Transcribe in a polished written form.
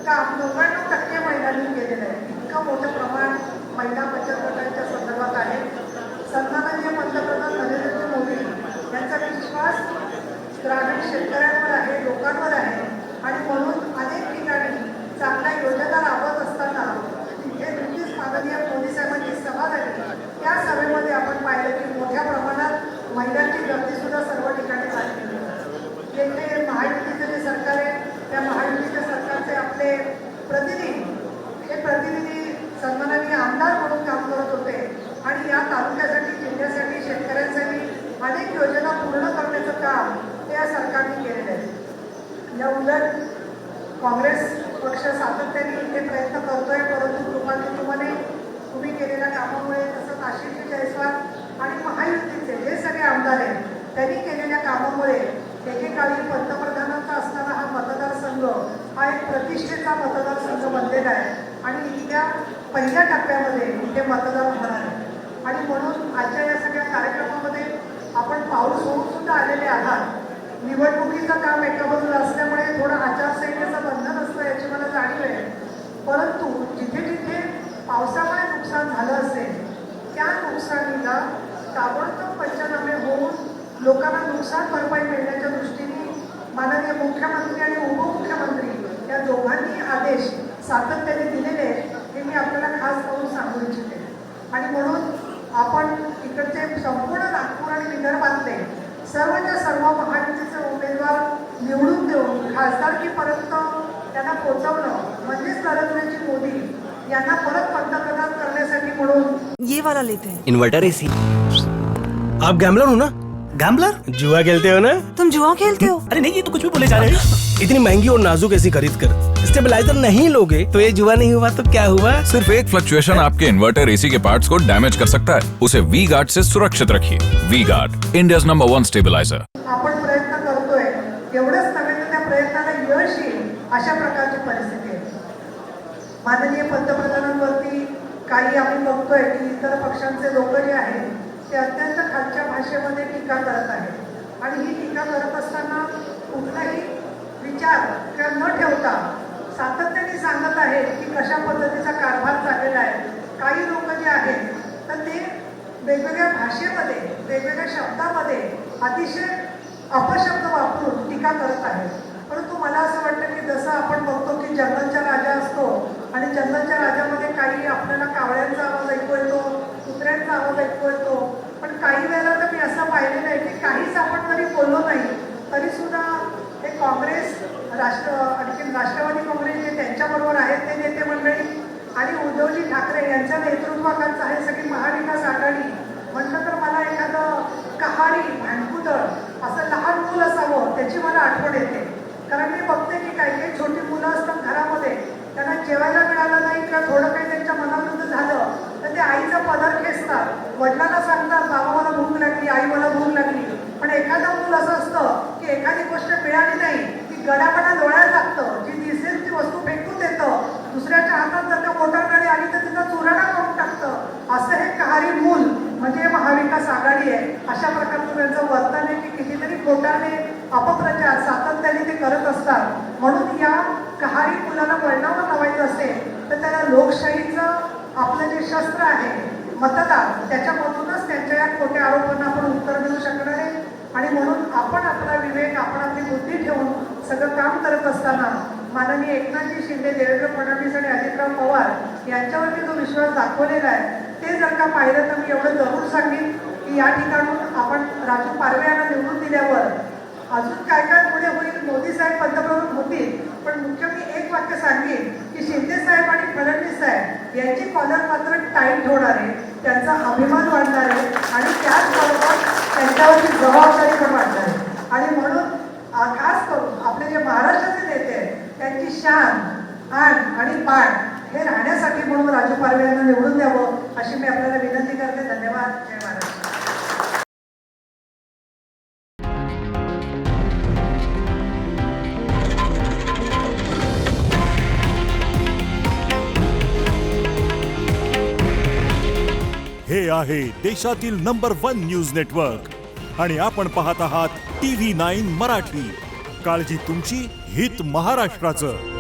काम 99% महिलांनी केलेलं आहे. इतकं मोठं प्रमाण महिला बचत गटांच्या संदर्भात आहे. सन्माननीय पंतप्रधान नरेंद्र मोदी यांचा विश्वास ग्रामीण शेतकऱ्यांवर आहे, लोकांवर आहे आणि म्हणून अनेक ठिकाणी चांगल्या योजना राबवत असताना तिथे नुकतीच माननीय मोदी साहेबांची सभा झाली. त्या सभेमध्ये आपण पाहिलं की मोठ्या प्रमाणात महिलांची गर्दीसुद्धा सर्व ठिकाणी झाली. येथे महायुतीचं जे सरकार आहे त्या महायुतीच्या सरकारचे आपले प्रतिनिधी सन्माननीय आमदार म्हणून काम करत होते आणि या तालुक्यासाठी, जिल्ह्यासाठी, शेतकऱ्यांसाठी अनेक योजना पूर्ण करण्याचं काम या सरकारने केलेलं आहे. या उलट काँग्रेस पक्ष सातत्याने इथे प्रयत्न करतोय, परंतु तुम्हाला तुम्ही केलेल्या कामामुळे, तसंच आशिष जयस्वाल आणि महायुतीचे जे सगळे आमदार आहेत त्यांनी केलेल्या कामामुळे एकेकाळी पंतप्रधानांचा असणारा हा मतदारसंघ हा एक प्रतिष्ठेचा मतदारसंघ बनलेला आहे आणि इथल्या पहिल्या टप्प्यामध्ये इथे मतदान होणार आहे. आणि म्हणून आजच्या या सगळ्या कार्यक्रमामध्ये आपण पाऊस होऊन सुद्धा आलेले आहात. निवडणुकीचं काम एका बाजूला असल्यामुळे थोडं आचारसंहितेचं बंधन असतं याची मला जाणीव आहे. परंतु जिथे जिथे पावसामुळे नुकसान झालं असेल त्या नुकसानीला ताबडतोब पंचनामे होऊन लोकांना नुकसान भरपाई मिळण्याच्या दृष्टीने माननीय मुख्यमंत्री आणि उपमुख्यमंत्री या दोघांनी आदेश सातत्याने दिलेले हे मी आपल्याला खास करून सांगू इच्छिते. आणि म्हणून आपण इकडचे संपूर्ण नागपूर आणि विदर्भातले सर्वच्या सर्व महायुतीचे उमेदवार निवडून देऊन खासदारकीपर्यंत त्यांना पोहोचवणं म्हणजेच नरेंद्रजी मोदी यांना परत पंतप्रधान करण्यासाठी म्हणून ये वाला लेते हैं. Inverter AC. आप गैम्बलर हो ना? गैम्बलर? जुआ खेलते हो ना? तुम जुआ खेलते हो? अरे नहीं, ये तो कुछ भी बोले जा रहे हैं. इतनी महंगी और नाजुक एसी खरीद कर स्टेबलाइजर नहीं लोगे तो ये जुआ नहीं हुआ तो क्या हुआ? सिर्फ एक फ्लक्चुएशन आपके इन्वर्टर एसी के पार्ट्स को डैमेज कर सकता है. उसे वी गार्ड से सुरक्षित रखिए. V Guard, India's number 1 stabiliser. आपण प्रयत्न करतोय, एवढंच नव्हे तर त्या प्रयत्नाला यश येईल अशा प्रकारची परिस्थिती आहे. माननीय पंतप्रधानांवरती काही आम्ही बघतोय की इतर पक्षांचे लोक जे आहेत ते अत्यंत खालच्या भाषेमध्ये टीका करत आहेत आणि ही टीका करत असताना कुठलाही विचार न ठेवता सातत्याने सांगत आहेत की कशा पद्धतीचा कारभार चाललेला आहे. काही लोक जे आहेत तर ते वेगवेगळ्या भाषेमध्ये, वेगवेगळ्या शब्दामध्ये अतिशय अपशब्द वापरून टीका करत आहेत. परंतु मला असं वाटतं की जसं आपण बघतो की जंगलचा राजा असतो आणि जंगलच्या राजामध्ये काही आपल्याला कावळ्यांचा आवाज ऐकू येतो, कुत्र्यांचा आवाज ऐकू येतो, पण काही वेळेला तर मी असं पाहिलेलं आहे की काहीच आपण जरी बोललो नाही तरी सुद्धा हे काँग्रेस, आणखी राष्ट्रवादी काँग्रेस जे त्यांच्याबरोबर आहेत ते नेते मंडळी आणि उद्धवजी ठाकरे यांच्या नेतृत्वाखालचं आहे सगळी महाविकास आघाडी म्हटलं तर मला एखादं कहाणी, भांडकुदळ असं लहान मूल असावं त्याची मला आठवण येते. कारण मी बघते की काही काही छोटी मुलं असतात घरामध्ये, त्यांना जेवायला मिळालं नाही किंवा थोडं काही त्यांच्या मनाविरुद्ध झालं तर ते आईचा पदर खेचतात, वडिलांना सांगतात बाबा मला भूक लागली, आई मला भूक लागली. पण एखादं मूल असं असतं की एखादी गोष्ट मिळाली नाही की गडापणा डोळ्यात लागतं, जी दिसेल ती वस्तू फेकून देतं, दुसऱ्याच्या हातात जर का मोटर गाडी आली तर तिथं चुराडा करून टाकतं. असं हे कहारी मूल म्हणजे महाविकास आघाडी आहे. अशा प्रकारचं त्यांचं वर्तन आहे की कितीतरी खोटाने अपप्रचार सातत्याने ते करत असतात. म्हणून या कहारी मुलाला वळणावर लावायचं असेल तर त्याला लोकशाहीचं आपलं जे शस्त्र आहे मतदान, त्याच्यामधूनच त्यांच्या या खोट्या आरोपांना आपण उत्तर देऊ शकणार आहे. आणि म्हणून आपण आपला विवेक, आपण आपली बुद्धी ठेवून सगळं काम करत असताना माननीय एकनाथजी शिंदे, देवेंद्र फडणवीस आणि अजितराव पवार यांच्यावरती जो विश्वास दाखवलेला आहे ते जर का पाहिलं तर मी एवढं जरूर सांगेन की या ठिकाणून आपण राजू पारवे यांना निवडून दिल्यावर अजून काय काय पुढे होईल, मोदी साहेब पंतप्रधान होतील, पण मुख्य मी एक वाक्य सांगेन की शिंदे साहेब आणि फडणवीस साहेब यांची कॉलर मात्र टाईट होणार आहे, त्यांचा अभिमान वाढणार आहे आणि त्याचबरोबर त्यांच्यावरची जबाबदारी पण वाढणार आहे. आणि म्हणून खास करून आपले जे महाराष्ट्राचे नेते आहेत त्यांची शान, आण आणि पाठ हे राहण्यासाठी म्हणून राजू पारवे यांना निवडून द्यावं अशी मी आपल्याला विनंती करते. धन्यवाद. जय महाराष्ट्र. हे आहे देशातील नंबर 1 न्यूज नेटवर्क आणि आपण पाहत आहात TV9 मराठी. काळजी तुमची, हित महाराष्ट्राचं.